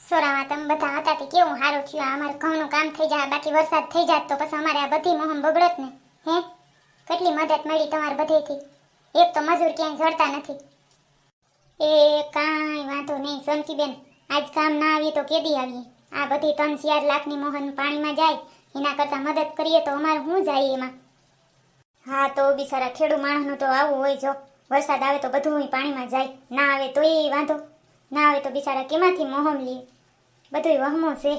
સોરામાં તમે બધા હતા તે કેવું સારું થયું. અમારે ઘઉંનું કામ થઈ જાય, બાકી વરસાદ થઈ જાત તો પછી અમારે આ બધી મોહમ બગડત ને. હે કેટલી મદદ મળી તમારે બધેથી. એક તો મજૂર ક્યાંય જડતા નથી. એ કાંઈ વાંધો નહીં સોનકીબેન, આજ કામ ના આવીએ તો કેદી આવીએ. આ બધી 3-4 લાખની મોહન પાણીમાં જાય એના કરતાં મદદ કરીએ તો અમારે શું જાય એમાં. હા તો બિચારા ખેડૂ માણસનું તો આવું હોય. જો વરસાદ આવે તો બધું પાણીમાં જાય, ના આવે તો એ વાંધો, ના આવે તો બિચારા કેમાંથી મોહમ લે. બધું વહમો છે.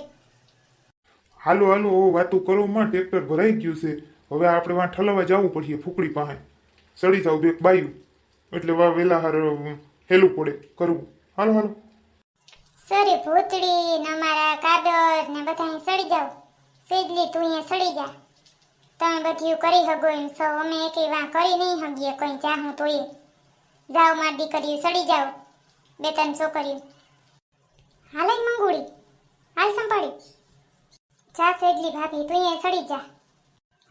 હાલો હાલો ઓ વાતું કરો માં, ટ્રેક્ટર ભરાઈ ગયું છે. હવે આપણે વાં ઠલવા જવું પડશે ફૂકડી પાસે. સડી જાવ બેક બાયું એટલે વા વેલા હાર હેલું પડે કરવું. હાલો હાલો. સરે ભૂતડી ને અમારા કાદર ને બધા સડી જાવ. સીધલી તું અહીંયા સડી જા. તમે બધું કરી હગો એમ છો, અમે એકે વાં કરી નહીં હગીએ કોઈ ચાહું તો એ. જાઓ માર દીકરીઓ સડી જાઓ, 2-3 છોકરીઓ. હાલે મંગુડી, હાલ સંભાળી. જા સેજલી ભાભી તું અહીંયા સડી જા.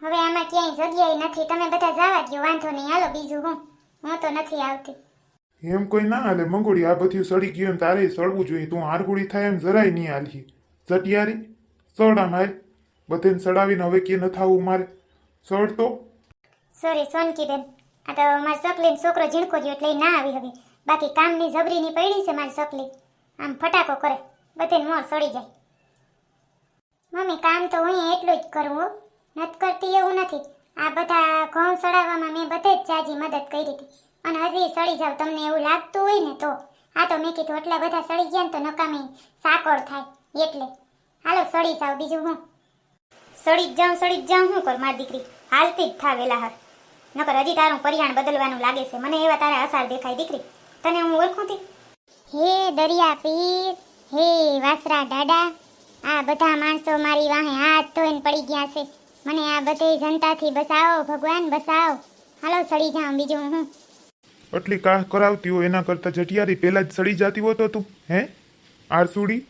હવે આમાં ક્યાંય જગ્યાએ નથી, તમે બધા જવા દો, વાંધો નહીં. હાલો બીજું હું તો નથી આવતી. એમ કોઈ ના હાલે મંગોડી, આ બધું સડી ગયું એમ તારે સડવું જોઈએ. તું આરગુડી થાય એમ જરાય નહીં હાલી. જટિયારી સડા મારે બધેને સડાવીને હવે કે ન થાવું મારે સડ તો. સોરી સોનકીબેન, આ તો મારી સકલીનો છોકરો ઝીણકો રહ્યો એટલે ના આવી હવે. બાકી કામની જબરીની પડી છે મારી સકલી. આમ ફટાકો કરે બધે મોર સડી જાય. મમ્મી કામ તો હું એટલું જ કરું હો, નથી કરતી એવું નથી. આ બધા ઘઉં સડાવવામાં મેં બધે જ જાજી મદદ કરી હતી. અને હજી સડી જાવ તમને એવું લાગતું હોય ને તો. આ તો મેં કીધું એટલા બધા સડી ગયા ને તો નકામી સાકોળ થાય એટલે. હાલો સડી જાવ, બીજું હું. સડી જ જાઉં શું કર મારી દીકરી, હાલતી જ થા વેલા હર. નકર હજી તારું પરિયાણ બદલવાનું લાગે છે. મને એવા તારા અસાર દેખાય દીકરી, તને હું ઓળખું તી. હે દરિયા પીર, હે વાસરા દાડા, આ બધા માણસો મારી વાહે હાથ ધોઈને પડી ગયા છે. મને આ બધે જનતાથી બસાવો ભગવાન, બસાવો. હાલો સડી જાઉં, બીજું હું. આટલી કાહ કરાવતી હોય એના કરતા જટિયારી પહેલા જ સડી જતી હોતો તું. હે આરસુડી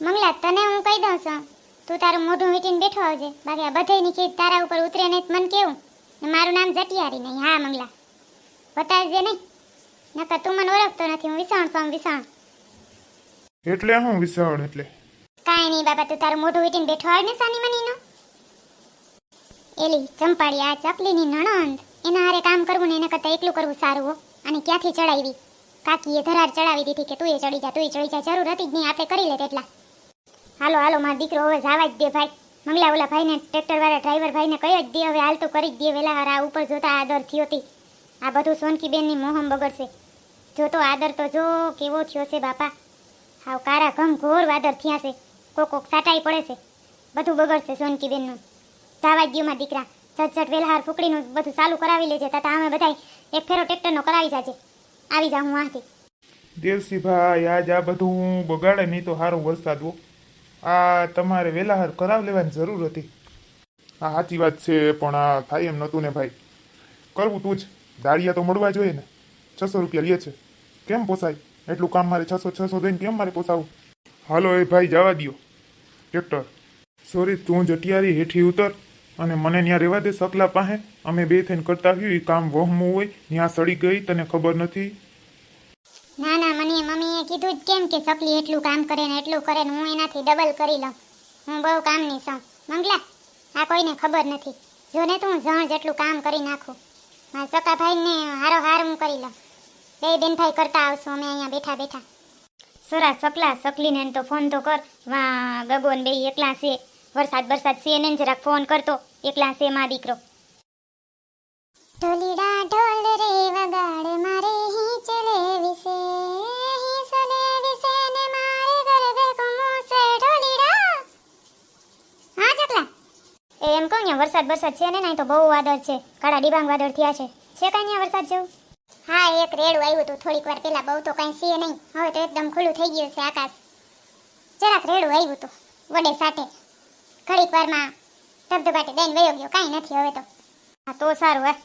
મંગલા તને હું કહી દઉં છું, તું તારું મોઢું વીટીને બેઠો આવજે. બાકી આ બધેની ખીજ તારા ઉપર ઉતરે નહીં તો મને કેવું. ને મારું નામ જટિયારી નહીં. હા મંગલા બતાવજે નહીં, નકર તું મને ઓળખતો નથી. હું વિસાણ છું, વિસાણ. એટલે હું વિસાવણ એટલે કાંઈ નહીં બાબા, તું તારું મોઢું વીટીને બેઠો આવ ને સાની મનીનો. એલી ચંપાડી આ ચકલીની નણંદ, એના હારે કામ કરવું ને એના કરતાં એકલું કરવું સારું હો. અને ક્યાંથી ચડાવી? કાકીએ ધરાર ચડાવી દીધી કે તું એ ચડી જા, તું એ ચડી જા. જરૂર હતી જ નહીં, આપણે કરી લે તેટલા. હાલો હાલો મારો દીકરો હવે જવા જ દે ભાઈ. મંગલા ઓલા ભાઈને ટ્રેક્ટર વાળા ડ્રાઈવર ભાઈને કહી જ દે હવે હાલ તો કરી જ દે વેલા હાર. આ ઉપર જોતા આદર થયો હતી. આ બધું સોનકીબેનની મોહમ બગડશે. જોતો આદર તો જો કેવો થયો છે બાપા. હાવ કારા ઘમ ઘોર વાદર થયા છે. કોક સાટાઈ પડે છે. બધું બગડશે સોનકીબેનનું. જવા જ દો મારા દીકરા. ઝટઝટ વેલા હાર ફૂકડીનું બધું ચાલુ કરાવી લેજે. તાતા અમે બધા એક ફેરો ટ્રેક્ટરનો કરાવી જાજે. આવી જા હું આથી. દેવસીભાઈ આજ આ બધું બગાડે નહીં તો સારું વરસાદ હો. આ તમારે વેલા હાર કરાવી લેવાની જરૂર હતી. હા સાચી વાત છે, પણ આ થાય એમ નહોતું ને ભાઈ. કરવું તું જ. દાળિયા તો મળવા જોઈએ ને. 600 રૂપિયા લે છે, કેમ પોસાય એટલું કામ? મારે 600 દઈને કેમ મારે પોસાવું? હાલો એ ભાઈ જવા દો ટ્રેક્ટર. સોરી તું જટિયારી હેઠી ઉતર અને મને ત્યાં રહેવા દે સકલા પાસે. અમે બે થઈને કરતા આવ્યું એ કામ વહમું હોય. ત્યાં સડી ગઈ તને ખબર નથી. ના ના, મને મમ્મીએ કીધું જ કેમ કે સકલી એટલું કામ કરે ને એટલું કરે ને હું એનાથી ડબલ કરી લઉં. હું બહુ કામની છું મંગલા, આ કોઈને ખબર નથી. જો ને તું જણ જેટલું કામ કરી નાખું. મારા સકાભાઈને હારો હાર હું કરી લઉં. બે બેનભાઈ કરતા આવશું અમે અહીંયા બેઠા બેઠા. સરા સકલા સકલીને તો ફોન તો કર. વાહ ગગોન બે એકલા છે. વરસાદ છે ને જરાક ફોન કરતો. એકલા છે માં દીકરો. ઢોલીડા ઢોલ રે વગાડે મારે હિંચલે વિશે, હિંચલે વિશે ને મારે ગરબે ઘૂમશે ઢોલીડા. હા ચકલા એમ કહું ને વરસાદ છે ને નહીં તો બહુ વાદળ છે. કાળા ડિબાંગ વાદળ થયા છે. છે કાંઈ ત્યાં વરસાદ જેવું? હા એક રેડું આવ્યું હતું થોડીક વાર પહેલા, બહુ તો કાંઈ છે નહીં. હવે તો એકદમ ખુલ્લું થઈ ગયું છે આકાશ. જરાક રેડું આવ્યું હતું વડે સાથે. ઘડીક વારમાં ધબધબાટી દઈને વયો ગયો. કાંઈ નથી હવે તો. હા તો સારું. હે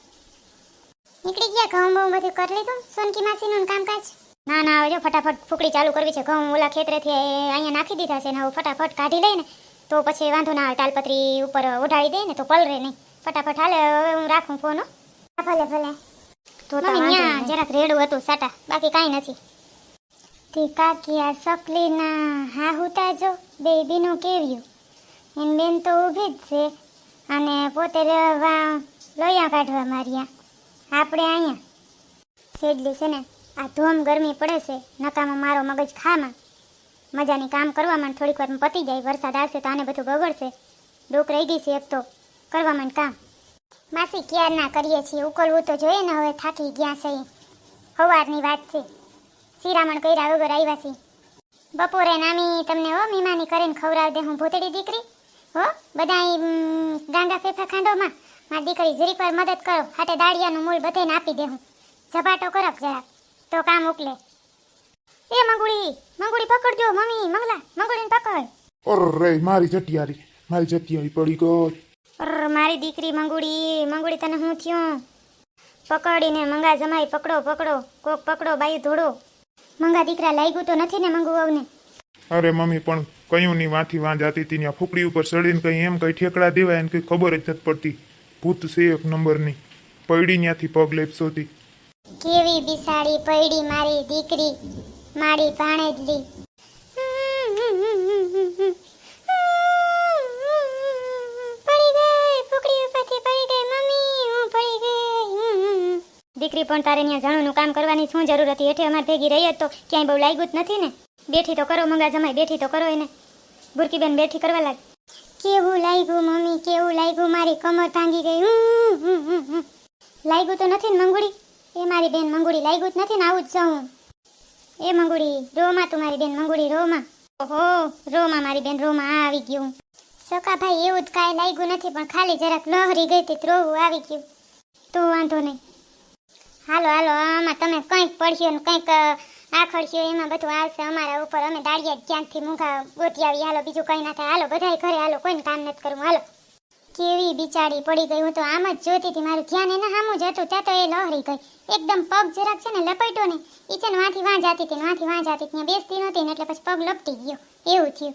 નીકળી ગયા ઘઉં બહુ બધું કરી લીધું સોનકી માસીનું કામકાજ? ના ના, હવે જો ફટાફટ ફૂકડી ચાલુ કરવી છે. ઘઉં ઓલા ખેતરેથી અહીંયા નાખી દીધા છે ને હવે ફટાફટ કાઢી લઈને તો પછી વાંધો ના આવે. તાલપત્રી ઉપર ઓઢાડી દે ને તો પલરે નહીં. ફટાફટ હાલે હવે હું રાખું ફોન. ભલે ભલે. તો ત્યાં જરાક રેડું હતું સાટા, બાકી કાંઈ નથી. તે કાકી આ સકલીના હા હુતા જો બે બીનું કેવ્યું એન બેન તો ઊભી જ છે અને પોતે લોયા કાઢવા માર્યા આપણે અહીંયા સેજલી છે ને આ ધોમ ગરમી પડે છે નકામાં મારો મગજ ખામાં મજાની કામ કરવામાં થોડીક વારમાં પતી જાય વરસાદ આવશે તો આને બધું બગડશે ડોક રહી ગઈ છે એક તો કરવામાં કામ માસી ક્યાર ના કરીએ છીએ ઉકળવું તો જોઈએ ને હવે થાકી ગયા છે સવારની વાત છે શિરામણ કર્યા વગર આવ્યા છે બપોરે નામી તમને હો મીમાની કરીને ખવડાવી દે હું ભૂતળી દીકરી હો બધા ગાંગા ફેફા ખાંડોમાં મારી દીકરી જરીક વાર મદદ કરો હાટે દાળિયાનું મૂળ બધાને આપી દે હું ઝપાટો કરક જરાક તો કામ ઉકલે એ મંગુડી પકડજો મમ્મી મંગલા મંગુડીને પકડ અરે મારી જટિયારી પડી ગઈ. મારી દીકરી મંગુડી તને હું થયું પકડીને મંગા જમાઈ પકડો કોક પકડો બાયું ધોડો મંગા દીકરા લાગ્યું તો નથી ને મંગુ વહુને અરે મમ્મી પણ કયું ની વાંથી વાં જાતી હતી ત્યાં ફૂકડી ઉપર ચડીને કઈ એમ કઈ ઠેકડા દેવાય એને કઈ ખબર જ નથી પડતી ભૂત છે એક નંબરની પૈડી ત્યાંથી પગ લેપસોતી. કેવી બિસાડી પૈડી મારી દીકરી મારી ભાણેજલી દીકરી પણ તારે ત્યાં જાણુનું કામ કરવાની શું જરૂર હતી એટલે અમારે ભેગી રહી જ તો ક્યાંય બહુ લાગ્યું જ નથી ને બેઠી તો કરો મંગા જમાઈ બેઠી તો કરો એને બુરકીબેન બેઠી કરવા લાગ કેવું લાગ્યું મમ્મી કેવું લાગ્યું મારી કમર ભાંગી ગઈ લાગ્યું તો નથી ને મંગુડી એ મારી બેન મંગુડી લાગ્યું જ નથી ને આવું જ છું એ મંગુડી રોમાં તું મારી બેન મંગુડી રોમાં ઓહો રોમાં મારી બેન રોમાં આ આવી ગયું સકા ભાઈ એવું જ કાંઈ લાગ્યું નથી પણ ખાલી જરાક લહરી ગઈ હતી રોવું આવી ગયું તો વાંધો નહીં હાલો આમાં તમે કંઈક પડ્યો ને કંઈક આખડ્યો એમાં બધું આવશે અમારા ઉપર અમે દાળિયા ક્યાંકથી મૂંઘા ગોતી આવી હાલો બીજું કંઈ ના થાય હાલો બધાય ઘરે હાલો કોઈને કામ નથી કરવું હાલો કેવી બિચારી પડી ગઈ હું તો આમ જ જોતી હતી મારું ધ્યાન એના સામું જ હતું ત્યાં તો એ લહરી ગઈ એકદમ પગ જરાક છે ને લપટ્યો ને એ છે ને વાંથી વાં જાતી હતી ત્યાં બેસતી નહોતી ને એટલે પછી પગ લપટી ગયો એવું થયું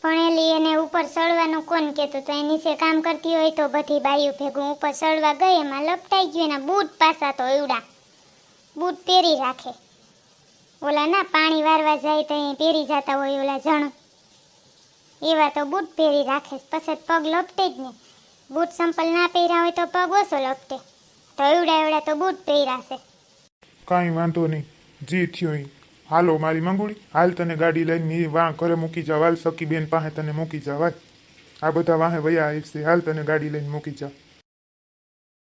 ભણેલી એને ઉપર સળવાનું કોણ કહેતું તો એ નીચે કામ કરતી હોય તો બધી બાયું ભેગું ઉપર સળવા ગઈ એમાં લપટાઈ ગયું એના બૂટ પાસા તો એવડા બૂટ પહેરી રાખે ઓલા ના પાણી વારવા જાય તો એ પહેરી જતા હોય ઓલા જણ એવા તો બૂટ પહેરી રાખે પછી પગ લપટે જ ને બૂટ સંપલ ના પહેર્યા હોય તો પગ ઓછો લપટે તો એવડા તો બૂટ પહેરાશે. કાંઈ વાંધો નહીં જી થયો ઈ. હાલો મારી મંગુડી હાલ તને ગાડી લઈને વાં ઘરે મૂકી જાવ હાલ સખી બેન પાસે તને મૂકી જાવ હાલ આ બધા વાહે વયા આવશે હાલ તને ગાડી લઈને મૂકી જાવ.